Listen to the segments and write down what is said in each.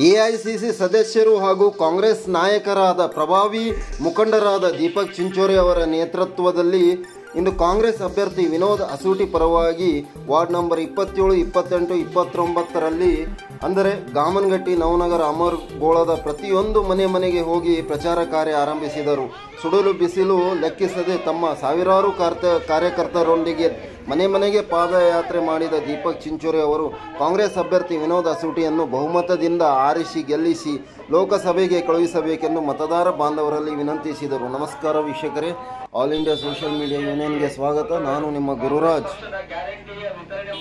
AICC ಸದಸ್ಯರು ಹಾಗೂ ಕಾಂಗ್ರೆಸ್ ನಾಯಕರಾದ ಪ್ರಭಾವಿ ಮುಖಂಡರಾದ ದೀಪಕ್ ಚಿಂಚೋರೆ ಅವರ ನೇತೃತ್ವದಲ್ಲಿ ಇಂದು ಕಾಂಗ್ರೆಸ್ ಅಭ್ಯರ್ಥಿ ವಿನೋದ್ ಅಸೂಟಿ ಪರವಾಗಿ ವಾರ್ಡ್ ನಂಬರ್ 27, 28, 29ರಲ್ಲಿ ಅಂದರೆ ಗಾಮನಗಟ್ಟಿ, ನವನಗರ, ಅಮರಗೋಳದ ಪ್ರತಿಯೊಂದು ಮನೆಗೆ ಹೋಗಿ ಪ್ರಚಾರ ಕಾರ್ಯ ಆರಂಭಿಸಿದರು. ಸುಡಲು ಬಿಸಿಲು ಲೆಕ್ಕಿಸದೆ ತಮ್ಮ ಸಾವಿರಾರು ಕಾರ್ಯಕರ್ತರೊಂದಿಗೆ ಮನೆಗೆ ಪಾದಯಾತ್ರೆ ಮಾಡಿದ ದೀಪಕ್ ಚಿಂಚೋರೆ ಅವರು ಕಾಂಗ್ರೆಸ್ ಅಭ್ಯರ್ಥಿ ವಿನೋದ್ ಅಸೂಟಿಯನ್ನು ಬಹುಮತದಿಂದ ಆರಿಸಿ ಗೆಲ್ಲಿಸಿ ಲೋಕಸಭೆಗೆ ಕಳುಹಿಸಬೇಕೆಂದು ಮತದಾರ ಬಾಂಧವರಲ್ಲಿ ವಿನಂತಿಸಿದರು. ನಮಸ್ಕಾರ ವೀಕ್ಷಕರೇ, ಆಲ್ ಇಂಡಿಯಾ ಸೋಷಿಯಲ್ ಮೀಡಿಯಾ ಯೂನಿಯನ್ಗೆ ಸ್ವಾಗತ. ನಾನು ನಿಮ್ಮ ಗುರುರಾಜ್.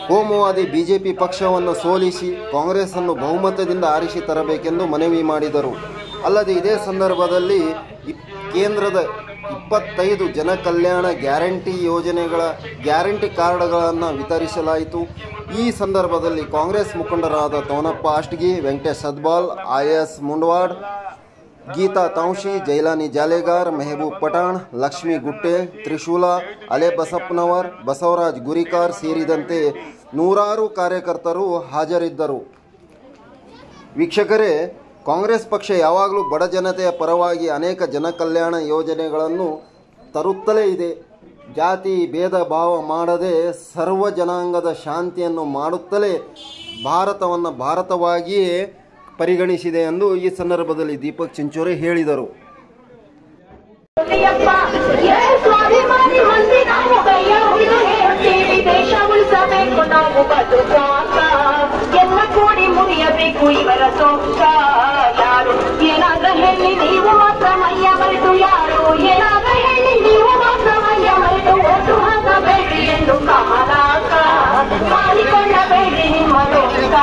ಕೋಮುವಾದಿ ಬಿಜೆಪಿ ಪಕ್ಷವನ್ನು ಸೋಲಿಸಿ ಕಾಂಗ್ರೆಸ್ ಅನ್ನು ಬಹುಮತದಿಂದ ಆರಿಸಿ ತರಬೇಕೆಂದು ಮನವಿ ಮಾಡಿದರು. ಅಲ್ಲದೆ ಇದೇ ಸಂದರ್ಭದಲ್ಲಿ ಕೇಂದ್ರದ 25 ಜನ ಕಲ್ಯಾಣ ಗ್ಯಾರಂಟಿ ಯೋಜನೆಗಳ ಗ್ಯಾರಂಟಿ ಕಾರ್ಡ್ಗಳನ್ನು ವಿತರಿಸಲಾಯಿತು. ಈ ಸಂದರ್ಭದಲ್ಲಿ ಕಾಂಗ್ರೆಸ್ ಮುಖಂಡರಾದ ತೋನಪ್ಪ ಅಷ್ಟಗಿ, ವೆಂಕಟೇಶ್ ಸದ್ಬಾಲ್, IAS ಮುಂಡವಾಡ್, ಗೀತಾ ತಾಂಶಿ, ಜೈಲಾನಿ ಜಾಲೆಗಾರ್, ಮೆಹಬೂಬ್ ಪಠಾಣ್, ಲಕ್ಷ್ಮೀ ಗುಟ್ಟೆ, ತ್ರಿಶೂಲ, ಅಲೆ ಬಸಪ್ಪನವರ್, ಬಸವರಾಜ್ ಗುರಿಕಾರ್ ಸೇರಿದಂತೆ ನೂರಾರು ಕಾರ್ಯಕರ್ತರು ಹಾಜರಿದ್ದರು. ವೀಕ್ಷಕರೇ, ಕಾಂಗ್ರೆಸ್ ಪಕ್ಷ ಯಾವಾಗಲೂ ಬಡ ಜನತೆಯ ಪರವಾಗಿ ಅನೇಕ ಜನಕಲ್ಯಾಣ ಯೋಜನೆಗಳನ್ನು ತರುತ್ತಲೇ ಇದೆ. ಜಾತಿ ಭೇದ ಭಾವ ಮಾಡದೆ ಸರ್ವ ಜನಾಂಗದ ಶಾಂತಿಯನ್ನು ಮಾಡುತ್ತಲೇ ಭಾರತವನ್ನು ಭಾರತವಾಗಿಯೇ ಪರಿಗಣಿಸಿದೆ ಎಂದು ಈ ಸಂದರ್ಭದಲ್ಲಿ ದೀಪಕ್ ಚಿಂಚೋರೆ ಹೇಳಿದರು. ಇವರ ಸೋಂಕ ಯಾರು ಏನಾದ್ರೂ ಹೇಳಿ ನೀವು ಮಾತ್ರ ಮೈಯ ಮರೆತು, ಯಾರು ಏನಾದ್ರೂ ಹೇಳಿ ನೀವು ಮಾತ್ರ ಮೈಯ ಮರೆತು ಓಟು ಹಾಕಬೇಡಿ ಎಂದು ಕಮಲಾಕ ಮಾಡಿಕೊಂಡಬೇಡಿ ನಿಮ್ಮ ಲೋಕ.